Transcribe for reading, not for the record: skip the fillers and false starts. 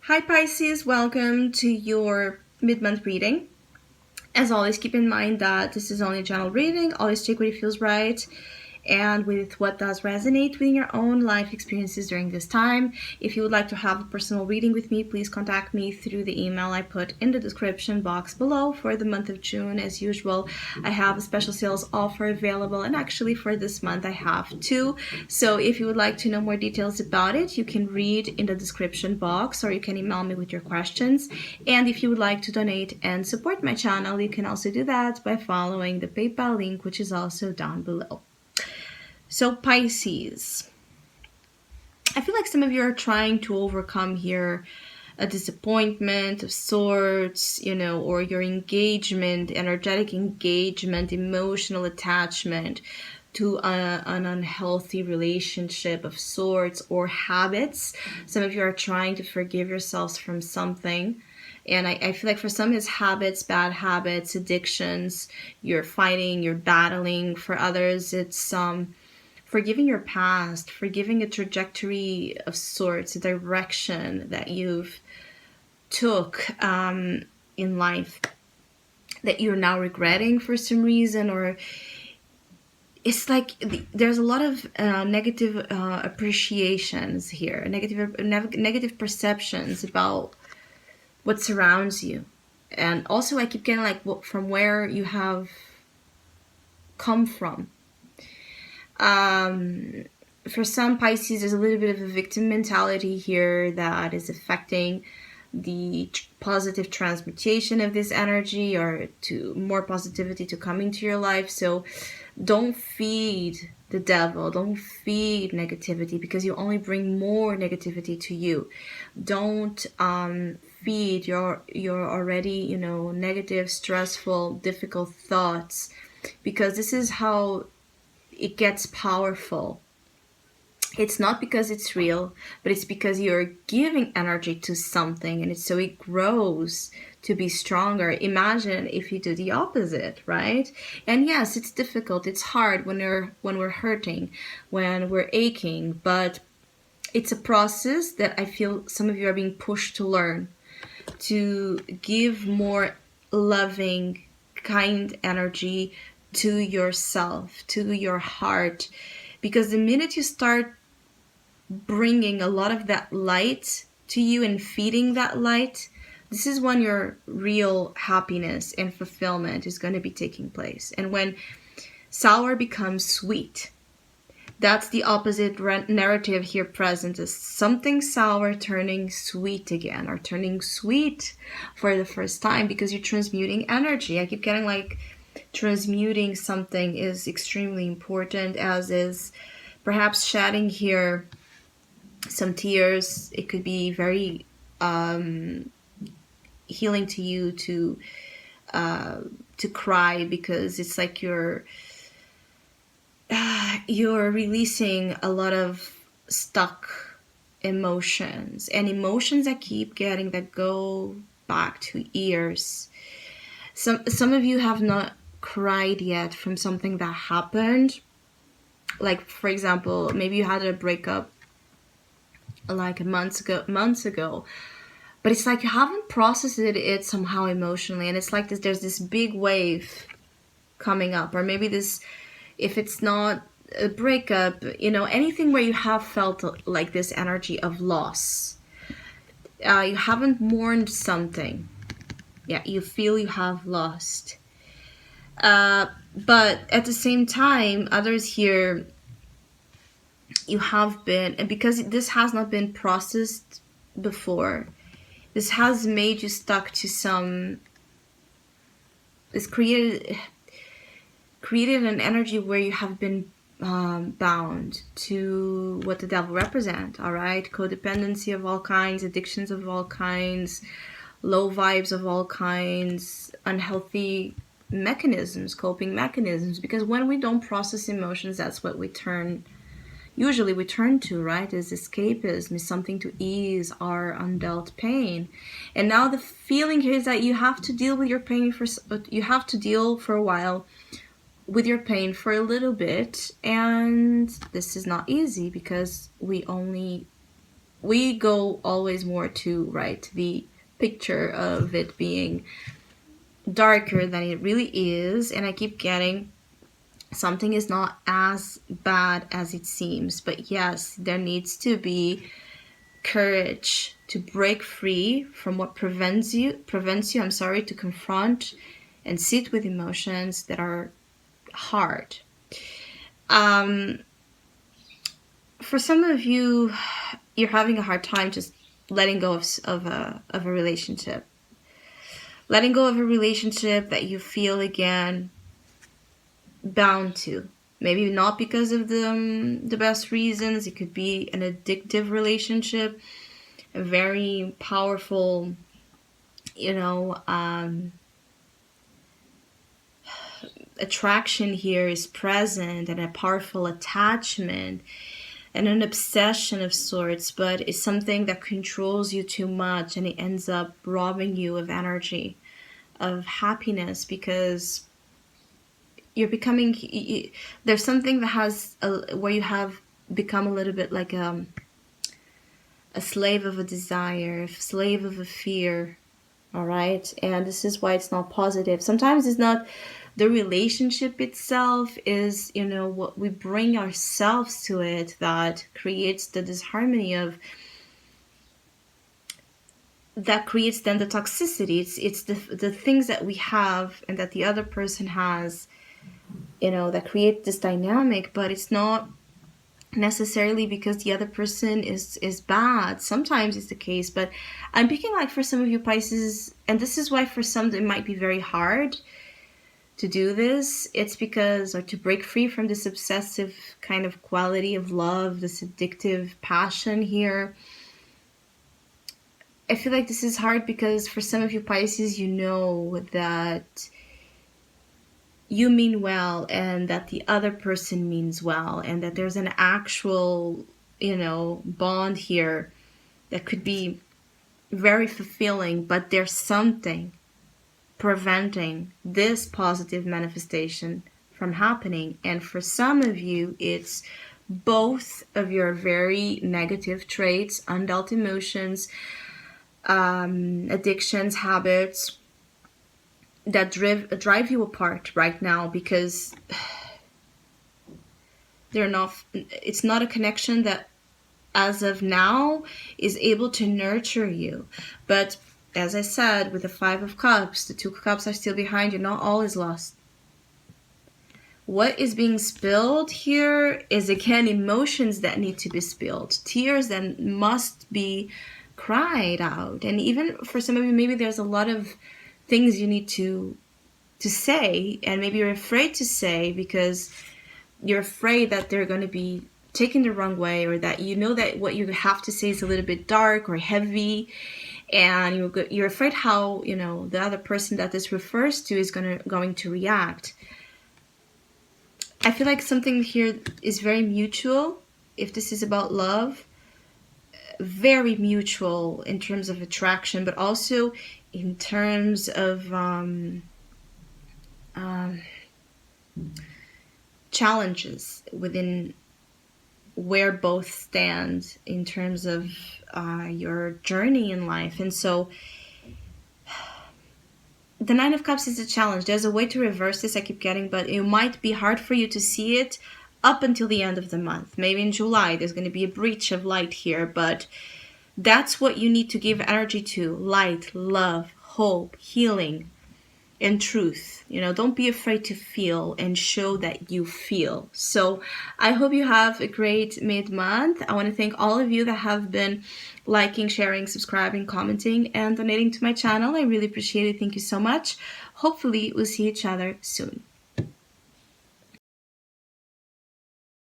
Hi Pisces, welcome to your mid-month reading. As always, keep in mind that this is only a general reading. Always take what feels right and with what does resonate within your own life experiences during this time. If you would like to have a personal reading with me, please contact me through the email I put in the description box below. For the month of June, as usual, I have a special sales offer available, and actually for this month I have two. So if you would like to know more details about it, you can read in the description box, or you can email me with your questions. And if you would like to donate and support my channel, you can also do that by following the PayPal link, which is also down below. So Pisces, I feel like some of you are trying to overcome here a disappointment of sorts, or your engagement, energetic engagement, emotional attachment to an unhealthy relationship of sorts or habits. Some of you are trying to forgive yourselves from something. And I feel like for some it's habits, bad habits, addictions, you're fighting, you're battling. For others, it's forgiving your past, forgiving a trajectory of sorts, a direction that you've took in life that you're now regretting for some reason, or it's like there's a lot of negative appreciations here, negative perceptions about what surrounds you. And also I keep getting like from where you have come from. For some Pisces, there's a little bit of a victim mentality here that is affecting the positive transmutation of this energy, or to more positivity to come into your life. So don't feed the devil, don't feed negativity, because you only bring more negativity to you. Don't feed your already negative, stressful, difficult thoughts, because this is how it gets powerful. It's not because it's real, but it's because you're giving energy to something, and so it grows to be stronger. Imagine if you do the opposite, right? And yes, it's difficult, it's hard when we're hurting, when we're aching, but it's a process that I feel some of you are being pushed to learn, to give more loving, kind energy to yourself, to your heart. Because the minute you start bringing a lot of that light to you and feeding that light, this is when your real happiness and fulfillment is going to be taking place. And when sour becomes sweet, that's the opposite narrative here present, is something sour turning sweet again, or turning sweet for the first time, because you're transmuting energy. I keep getting like transmuting something is extremely important, as is perhaps shedding here some tears. It could be very healing to you to cry, because it's like you're releasing a lot of stuck emotions, and emotions that keep getting, that go back to years. Some of you have not cried yet from something that happened. Like, for example, maybe you had a breakup like months ago, but it's like you haven't processed it somehow emotionally, and it's like there's this big wave coming up. Or maybe this, if it's not a breakup, anything where you have felt like this energy of loss, you haven't mourned something, you feel you have lost. But at the same time, others here, you have been, and because this has not been processed before, this has made you stuck to some, this created an energy where you have been bound to what the devil represent, all right? Codependency of all kinds, addictions of all kinds, low vibes of all kinds, unhealthy mechanisms, coping mechanisms. Because when we don't process emotions, that's what usually we turn to, right? Is escapism, is something to ease our undealt pain. And now the feeling here is that you have to deal with your pain you have to deal for a while with your pain for a little bit, and this is not easy, because we only we go always more to, right, the picture of it being darker than it really is. And I keep getting something is not as bad as it seems. But yes, there needs to be courage to break free from what prevents you, I'm sorry, to confront and sit with emotions that are hard. Um, for some of you, you're having a hard time just letting go of a relationship. Letting go of a relationship that you feel again bound to. Maybe not because of the best reasons. It could be an addictive relationship, a very powerful, attraction here is present, and a powerful attachment and an obsession of sorts, but it's something that controls you too much, and it ends up robbing you of energy, of happiness, because you're becoming, there's something that where you have become a little bit like a slave of a desire, a slave of a fear. All right. And this is why it's not positive. Sometimes it's not the relationship itself, is, what we bring ourselves to it that creates the disharmony that creates then the toxicity. It's the things that we have and that the other person has, that create this dynamic, but it's not necessarily because the other person is bad. Sometimes it's the case, but I'm picking like for some of you Pisces, and this is why for some it might be very hard to do this. It's because, or to break free from this obsessive kind of quality of love, this addictive passion here. I feel like this is hard because for some of you Pisces, you know that you mean well and that the other person means well, and that there's an actual, bond here that could be very fulfilling, but there's something preventing this positive manifestation from happening. And for some of you, it's both of your very negative traits, undealt emotions, addictions, habits that drive you apart right now, because it's not a connection that as of now is able to nurture you. But as I said, with the 5 of Cups, the 2 Cups are still behind you. Not all is lost. What is being spilled here is, again, emotions that need to be spilled, tears that must be cried out. And even for some of you, maybe there's a lot of things you need to say, and maybe you're afraid to say because you're afraid that they're going to be taken the wrong way, or that that what you have to say is a little bit dark or heavy, and you're afraid how the other person that this refers to is going to react. I feel like something here is very mutual. If this is about love, very mutual in terms of attraction, but also in terms of challenges within where both stand in terms of your journey in life. And so the 9 of Cups is a challenge. There's a way to reverse this, I keep getting, but it might be hard for you to see it up until the end of the month. Maybe in July there's going to be a breach of light here, but that's what you need to give energy to: light, love, hope, healing, and truth. Don't be afraid to feel and show that you feel. So I hope you have a great mid-month. I want to thank all of you that have been liking, sharing, subscribing, commenting, and donating to my channel. I really appreciate it. Thank you so much. Hopefully we'll see each other soon.